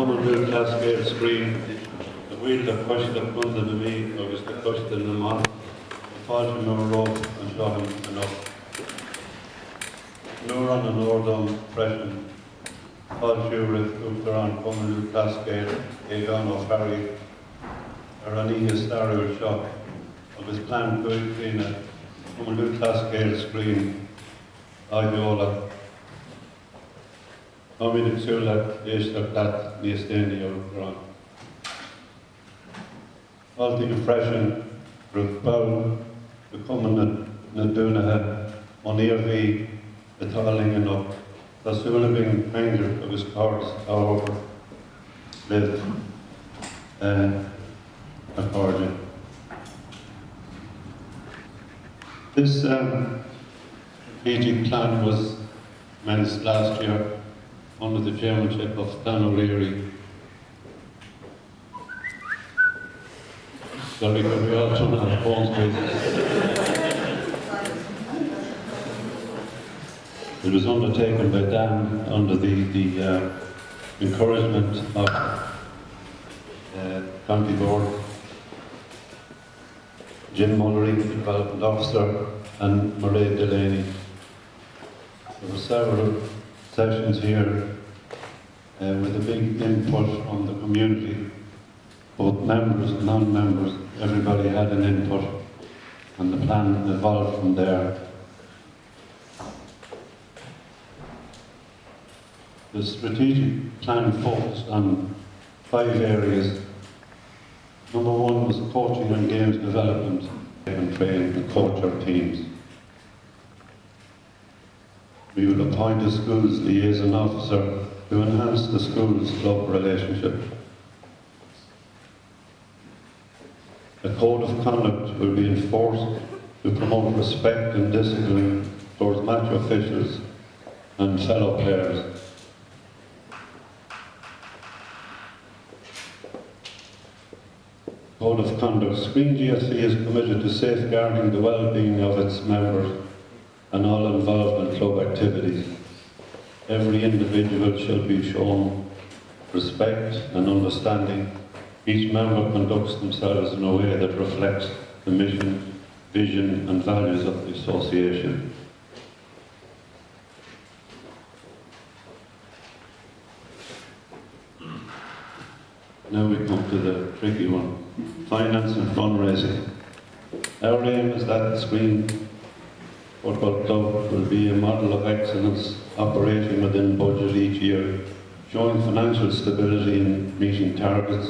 Common Blue Cascade Skryne, the wheel that pushed the Kunda to me, agus the pushed in the man, fought him a rope and shot him enough. Nur on an Ordom freshen, fought Shurith, Uachtaran, Common Blue Cascade, Aogan O'Farry, Araniga Starry Shock, of his plan to Ukraine, Common Blue Cascade Skryne, Aogan. Dominic Sulat, Easter Plat, Niesteni O'Gran. Alti Freshen, Ruth Bow, the Common Nadunaha, Monirvi, the Tarling and up, the Sulabing Panger of his cards, however, lived according. This strategic plan was men's last year under the chairmanship of Dan O'Leary. Sorry, but we all turn on phones, please. It was undertaken by Dan under the encouragement of County Board, Jim Mullery, the Development Officer, and Mairead Delaney. There were several sessions here with a big input from the community, both members and non-members. Everybody had an input, and the plan evolved from there. The strategic plan focused on 5 areas. Number 1 was coaching and games development and training and coach our teams. We will appoint a schools liaison officer to enhance the schools club relationship. A code of conduct will be enforced to promote respect and discipline towards match officials and fellow players. Code of conduct. Skryne GFC is committed to safeguarding the well-being of its members and all involved in club activities. Every individual shall be shown respect and understanding. Each member conducts themselves in a way that reflects the mission, vision and values of the association. Now we come to the tricky one, finance and fundraising. Our aim is that Skryne Football Club will be a model of excellence, operating within budget each year, showing financial stability in meeting targets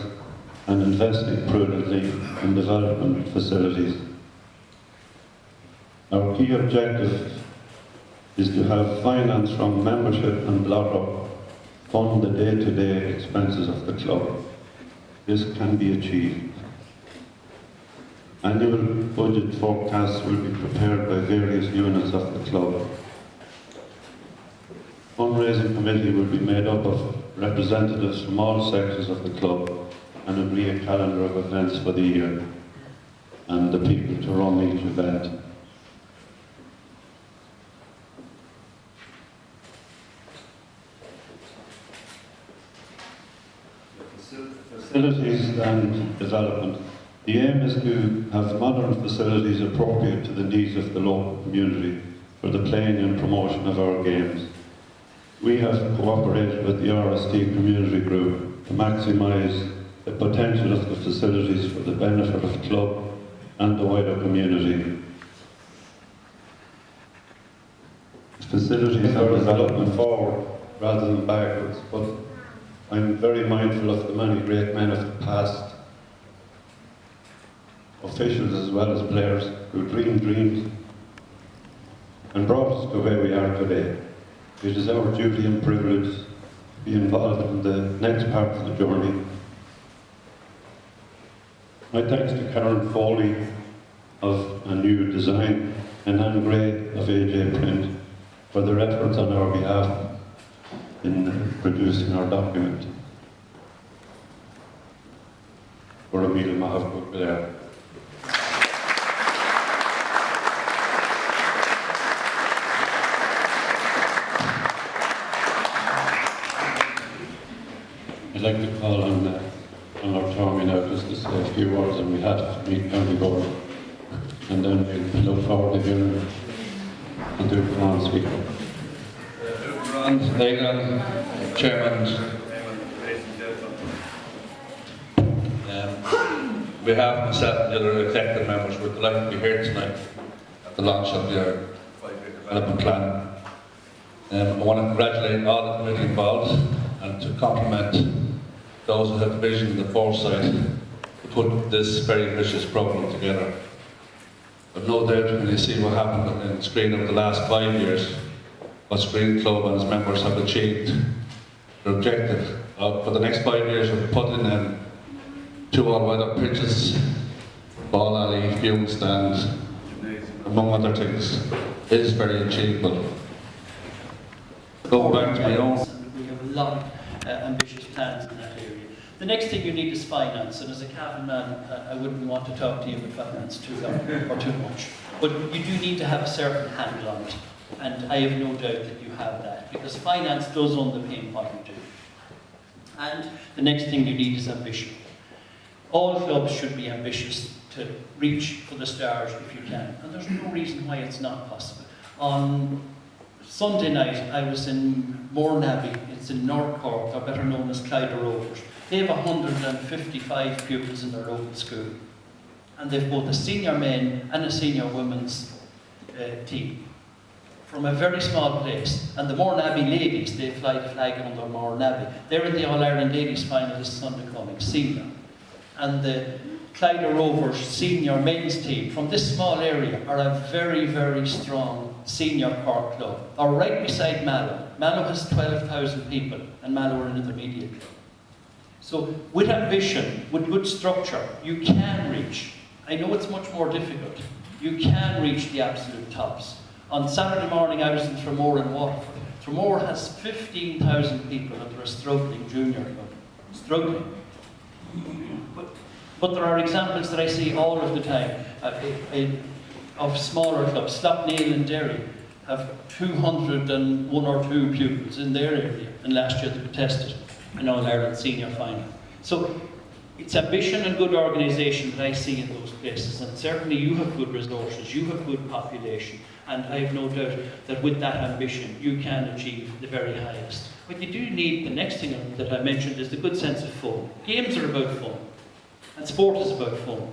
and investing prudently in development facilities. Our key objective is to have finance from membership and lotto fund the day-to-day expenses of the club. This can be achieved. Annual budget forecasts will be prepared by various units of the club. Fundraising committee will be made up of representatives from all sectors of the club and agree a calendar of events for the year and the people to run each event. Facilities and development. The aim is to have modern facilities appropriate to the needs of the local community for the playing and promotion of our games. We have cooperated with the RST Community Group to maximise the potential of the facilities for the benefit of the club and the wider community. Facilities are development forward rather than backwards, but I'm very mindful of the many great men of the past, officials as well as players, who dreamed dreams and brought us to where we are today. It is our duty and privilege to be involved in the next part of the journey. My thanks to Karen Foley of A New Design and Anne Gray of AJ Print for their efforts on our behalf in producing our document. For a meeting I have put there. like to call on our Tommy now just to say a few words, and we had to meet County Board. And then we look forward to hearing and do come on speak. Aogan, Chairman. On behalf of myself and the other executive members, we're delighted to be here tonight at the launch of your 5-year development plan. I want to congratulate all the committee involved and to compliment those who have the vision and the foresight to put this very ambitious programme together. But no doubt when you see what happened in Skryne over the last 5 years, what Skryne Club and its members have achieved, their objective for the next 5 years of putting in 2 all-weather pitches, ball alley, fuel stand, among other things, is very achievable. Going back to my own. We have a lot of ambitious plans in that area. The next thing you need is finance, and as a Cavan man, I wouldn't want to talk to you about finance too long or too much. But you do need to have a certain handle on it, and I have no doubt that you have that, because finance does underpin what you do. And the next thing you need is ambition. All clubs should be ambitious to reach for the stars if you can, and there's no reason why it's not possible. On Sunday night, I was in Mournabbey, it's in North Cork, they're better known as Clyde Rovers. They have 155 pupils in their local school, and they've both a senior men and a senior women's team from a very small place. And the Mournabbey ladies, they fly the flag under Mournabbey. They're in the All-Ireland Ladies final this Sunday coming, senior. And the Clyde Rovers senior men's team from this small area are a very, very strong senior Cork club. They're right beside Mallow. Mallow has 12,000 people, and Mallow are an intermediate club. So with ambition, with good structure, you can reach. I know it's much more difficult. You can reach the absolute tops. On Saturday morning, I was in Tramore in Waterford. Tramore has 15,000 people under a struggling junior club. Struggling. But there are examples that I see all of the time of smaller clubs. Slopneil and Derry have 201 or 2 pupils in their area, and last year they contested an All-Ireland senior final. So it's ambition and good organisation that I see in those places, and certainly you have good resources, you have good population, and I have no doubt that with that ambition you can achieve the very highest. What you do need, the next thing that I mentioned, is the good sense of fun. Games are about fun, and sport is about fun.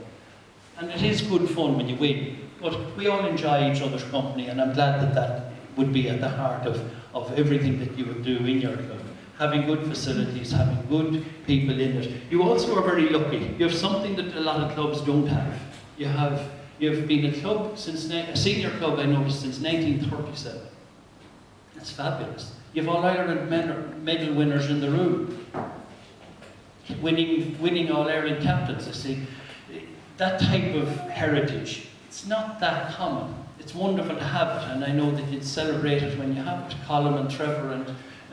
And it is good fun when you win, but we all enjoy each other's company, and I'm glad that that would be at the heart of everything that you would do in your club. Having good facilities, having good people in it. You also are very lucky. You have something that a lot of clubs don't have. You've been a club a senior club, I noticed, since 1937. That's fabulous. You have All-Ireland medal winners in the room. Winning All-Ireland captains, you see. That type of heritage, it's not that common. It's wonderful to have it, and I know that you'd celebrate it when you have it. Colin and Trevor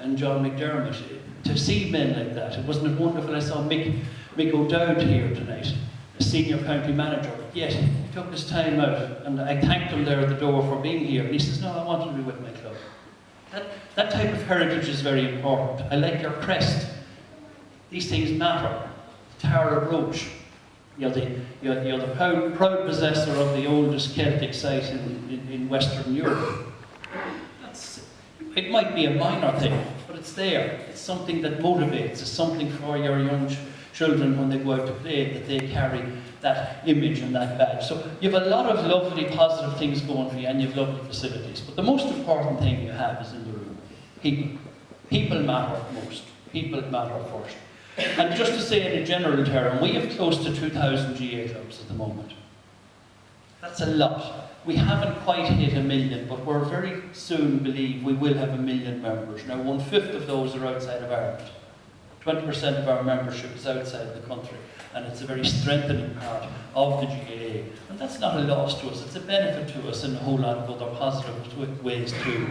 and John McDermott, to see men like that. It wasn't it wonderful? I saw Mick O'Dowd here tonight, a senior county manager, yet he took his time out, and I thanked him there at the door for being here, and he says, no, I want to be with my club. That type of heritage is very important. I like your crest. These things matter. Tara Brooch, you're the proud possessor of the oldest Celtic site in Western Europe. It might be a minor thing, but it's there. It's something that motivates. It's something for your young children when they go out to play, that they carry that image and that badge. So you have a lot of lovely, positive things going for you, and you have lovely facilities. But the most important thing you have is in the room. People. People matter most. People matter first. And just to say in a general term, we have close to 2,000 GA clubs at the moment. That's a lot. We haven't quite hit 1 million, but we're very soon believe we will have 1 million members. Now, 1/5 of those are outside of Ireland. 20% of our membership is outside the country, and it's a very strengthening part of the GAA. And that's not a loss to us, it's a benefit to us in a whole lot of other positive ways too.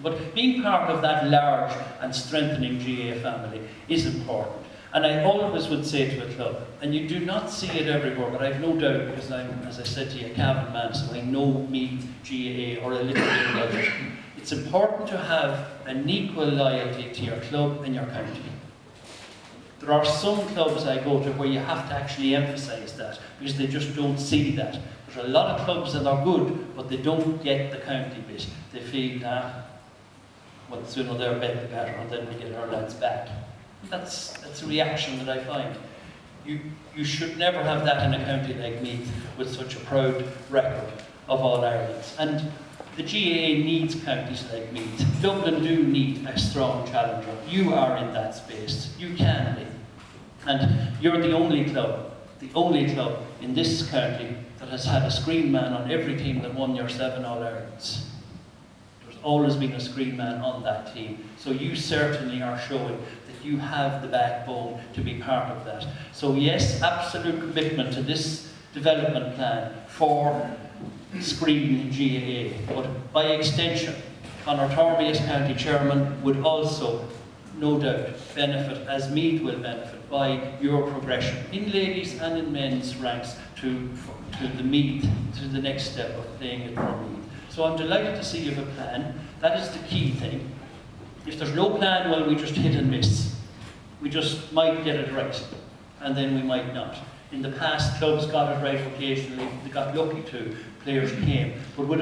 But being part of that large and strengthening GAA family is important. And I always would say to a club, and you do not see it everywhere, but I've no doubt, because I'm, as I said to you, a Cavan man, so I know me, GAA, or a little bit about it. It's important to have an equal loyalty to your club and your county. There are some clubs I go to where you have to actually emphasise that, because they just don't see that. There's a lot of clubs that are good, but they don't get the county bit. They feel, well, the sooner they're bet, the better, and then we get our lads back. That's a reaction that I find. You should never have that in a county like Meath with such a proud record of All-Ireland. And the GAA needs counties like Meath. Dublin do need a strong challenger. You are in that space. You can be. And you're the only club in this county that has had a Skryne man on every team that won your 7 All-Irelands. There's always been a Skryne man on that team. So you certainly are showing that you have the backbone to be part of that. So yes, absolute commitment to this development plan for Skryne GAA. But by extension, Conor Tormey as County Chairman would also, no doubt, benefit, as Meath will benefit, by your progression in ladies and in men's ranks to the Meath, to the next step of playing it for Meath. So I'm delighted to see you have a plan. That is the key thing. If there's no plan, well, we just hit and miss. We just might get it right, and then we might not. In the past, clubs got it right occasionally. They got lucky too. Players came. But with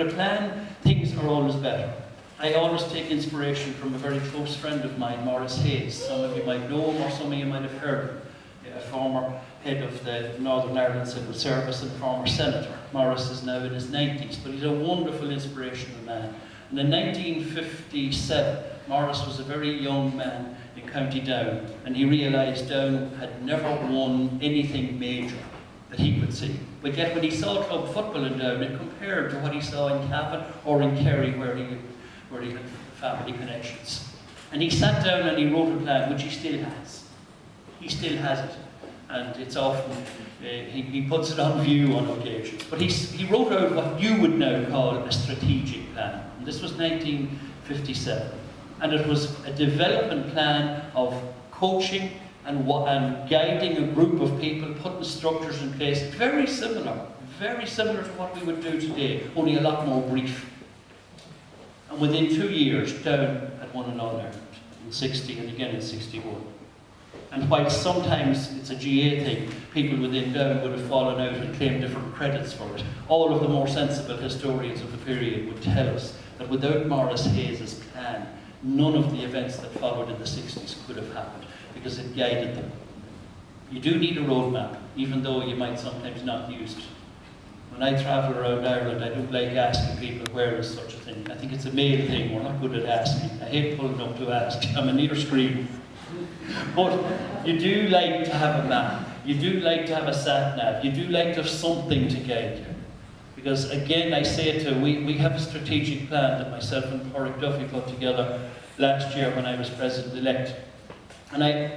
a plan, things are always better. I always take inspiration from a very close friend of mine, Maurice Hayes. Some of you might know him, or some of you might have heard of him. A former head of the Northern Ireland Civil Service and former senator. Maurice is now in his 90s, but he's a wonderful, inspirational man. And in 1957, Maurice was a very young man in County Down, and he realised Down had never won anything major that he could see. But yet when he saw club football in Down, it compared to what he saw in Cavan or in Kerry, where he had family connections. And he sat down and he wrote a plan, which he still has. He still has it. And it's often, he puts it on view on occasions. But he wrote out what you would now call a strategic plan. And this was 1957. And it was a development plan of coaching and guiding a group of people, putting structures in place, very similar to what we would do today, only a lot more brief. And within 2 years, Down had won an All-Ireland in 60 and again in 61. And while sometimes it's a GA thing, people within Down would have fallen out and claimed different credits for it. All of the more sensible historians of the period would tell us that without Maurice Hayes' plan, none of the events that followed in the 60s could have happened, because it guided them. You do need a roadmap, even though you might sometimes not use it. When I travel around Ireland, I don't like asking people where is such a thing. I think it's a male thing, we're not good at asking. I hate pulling up to ask, I'm a near screen. But you do like to have a map, you do like to have a sat-nav, you do like to have something to guide you. Because again, I say it we have a strategic plan that myself and Pádraig Duffy put together last year when I was President-elect. And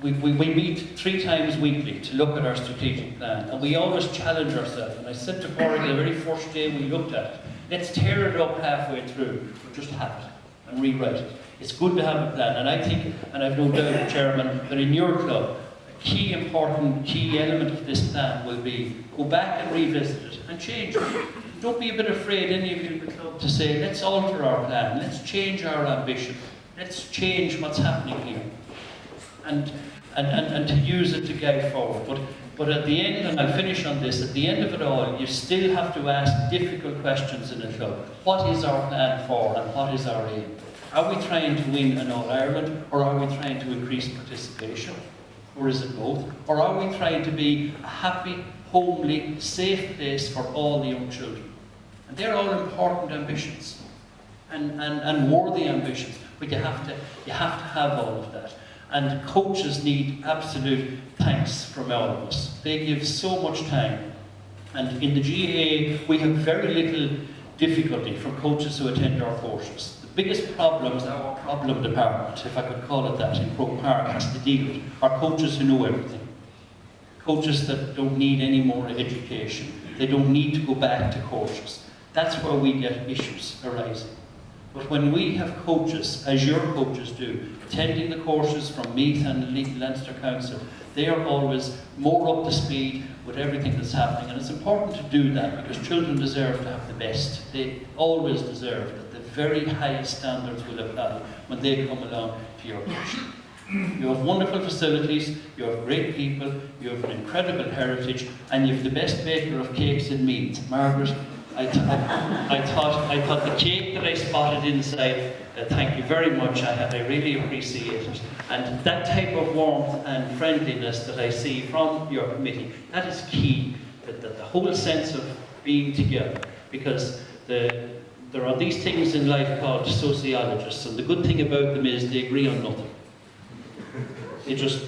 we meet 3 times weekly to look at our strategic plan. And we always challenge ourselves. And I said to Pádraig the very first day we looked at it, let's tear it up halfway through, but just have it and rewrite it. It's good to have a plan. And I think, and I've no doubt, Chairman, that in your club, key element of this plan will be go back and revisit it and change it. Don't be a bit afraid, any of you in the club, to say, let's alter our plan, let's change our ambition, let's change what's happening here. And to use it to guide forward. But at the end, and I'll finish on this, at the end of it all, you still have to ask difficult questions in a club. What is our plan for and what is our aim? Are we trying to win an All-Ireland, or are we trying to increase participation? Or is it both? Or are we trying to be a happy, homely, safe place for all the young children? And they're all important ambitions and worthy ambitions, but you have to have all of that. And coaches need absolute thanks from all of us. They give so much time. And in the GAA, we have very little difficulty from coaches who attend our courses. The biggest problems our problem department, if I could call it that, in Croke Park has to deal with are coaches who know everything. Coaches that don't need any more education. They don't need to go back to courses. That's where we get issues arising. But when we have coaches, as your coaches do, attending the courses from Meath and Leinster Council, they are always more up to speed with everything that's happening. And it's important to do that because children deserve to have the best. They always deserve that the very highest standards will apply when they come along to your course. You have wonderful facilities, you have great people, you have an incredible heritage, and you have the best baker of cakes in Meath. Margaret, I thought the cake that I spotted inside, thank you very much, I really appreciate it. And that type of warmth and friendliness that I see from your committee, that is key, that the whole sense of being together, because there are these things in life called sociologists, and the good thing about them is they agree on nothing. They just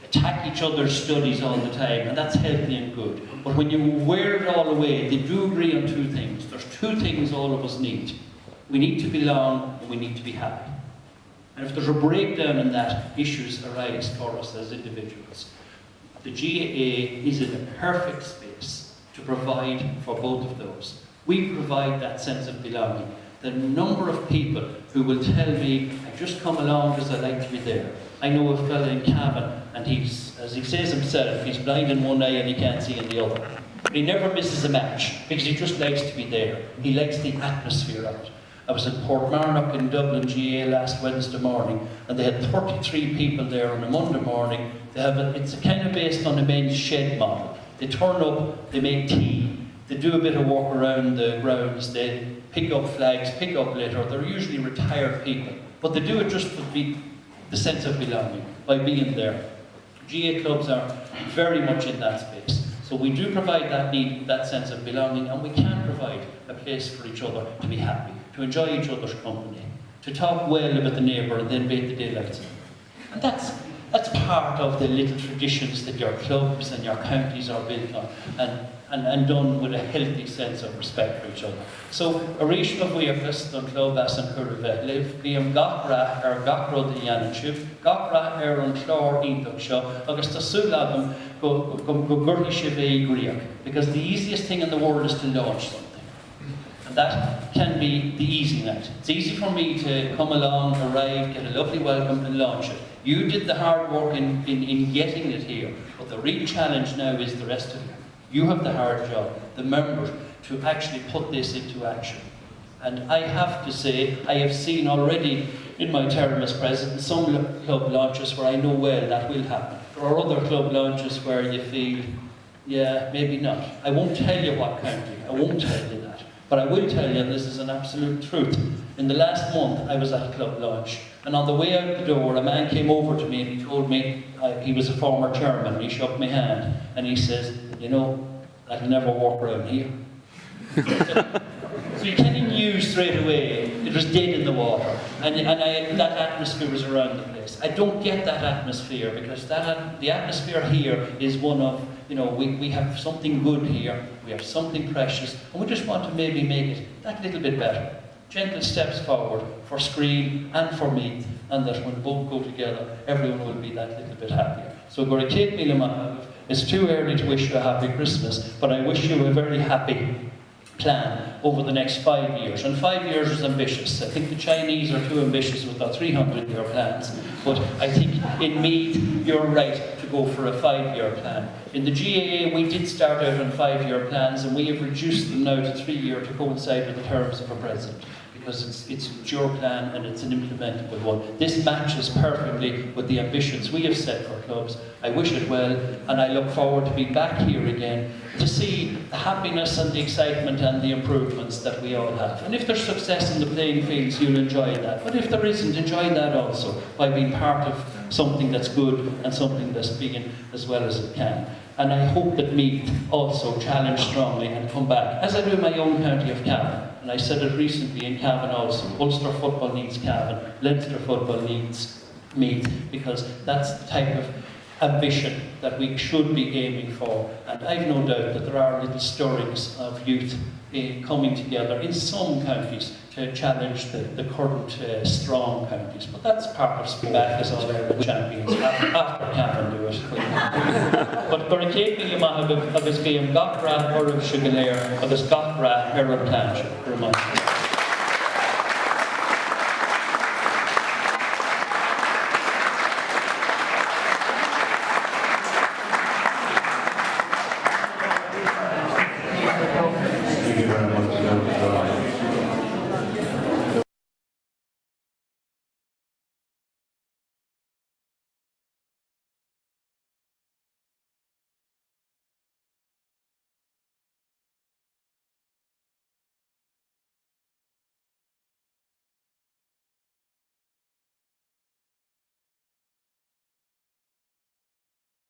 attack each other's studies all the time, and that's healthy and good. But when you wear it all away, they do agree on two things. There's two things all of us need. We need to belong, and we need to be happy. And if there's a breakdown in that, issues arise for us as individuals. The GAA is in a perfect space to provide for both of those. We provide that sense of belonging. The number of people who will tell me, I just come along because I like to be there. I know a fellow in Cavan, and he's, as he says himself, he's blind in one eye and he can't see in the other. But he never misses a match because he just likes to be there. He likes the atmosphere of it. I was in Portmarnock in Dublin GA last Wednesday morning, and they had 33 people there on a Monday morning. It's kind of based on a men's shed model. They turn up, they make tea, they do a bit of walk around the grounds, they pick up flags, pick up litter. They're usually retired people, but they do it just for the sense of belonging, by being there. GA clubs are very much in that space. So we do provide that need, that sense of belonging, and we can provide a place for each other to be happy, to enjoy each other's company, to talk well about the neighbour and then bait the daylights in. And that's part of the little traditions that your clubs and your counties are built on, and done with a healthy sense of respect for each other. So, Arish of Weirfest on Club as an Curve, live Liam Gachra Gachrod Yanachib, Gachra on Chlor Intach Shaw, August the Sulabum go Gurhishive Griak, because the easiest thing in the world is to launch something. And that can be the easy night. It's easy for me to come along, arrive, get a lovely welcome and launch it. You did the hard work in getting it here, but the real challenge now is the rest of you. You have the hard job, the members, to actually put this into action. And I have to say, I have seen already in my term as president some club launches where I know well that will happen. There are other club launches where you feel, yeah, maybe not. I won't tell you what county, I won't tell you that. But I will tell you, and this is an absolute truth, in the last month I was at a club launch, and on the way out the door a man came over to me and he told me, he was a former chairman, and he shook my hand and he says, you know, that'll never work around here. So you kind of knew straight away it was dead in the water, and that atmosphere was around the place. I don't get that atmosphere because the atmosphere here is one of, you know, we have something good here, we have something precious, and we just want to maybe make it that little bit better. Gentle steps forward for Skryne and for Meath, and that when both go together, everyone will be that little bit happier. So Gorikate Milama, it's too early to wish you a happy Christmas, but I wish you a very happy plan over the next 5 years. And 5 years is ambitious. I think the Chinese are too ambitious with their 300-year plans. But I think in Meath, you're right to go for a 5-year plan. In the GAA, we did start out on 5-year plans, and we have reduced them now to 3-year to coincide with the terms of a president. Because it's your plan and it's an implementable one. This matches perfectly with the ambitions we have set for clubs. I wish it well, and I look forward to being back here again to see the happiness and the excitement and the improvements that we all have. And if there's success in the playing fields, you'll enjoy that. But if there isn't, enjoy that also by being part of something that's good and something that's being as well as it can. And I hope that Meath also challenge strongly and come back, as I do in my own county of Cavan. And I said it recently in Cavan also, Ulster football needs Cavan, Leinster football needs Meath, because that's the type of ambition that we should be aiming for. And I've no doubt that there are little stirrings of youth coming together in some counties to challenge the current strong counties. But that's part of being back as all Ireland champions after Cavan do it. But Gorikate Milama agus Liam Gachra Urv Shigalair agus Gachra Heron Township.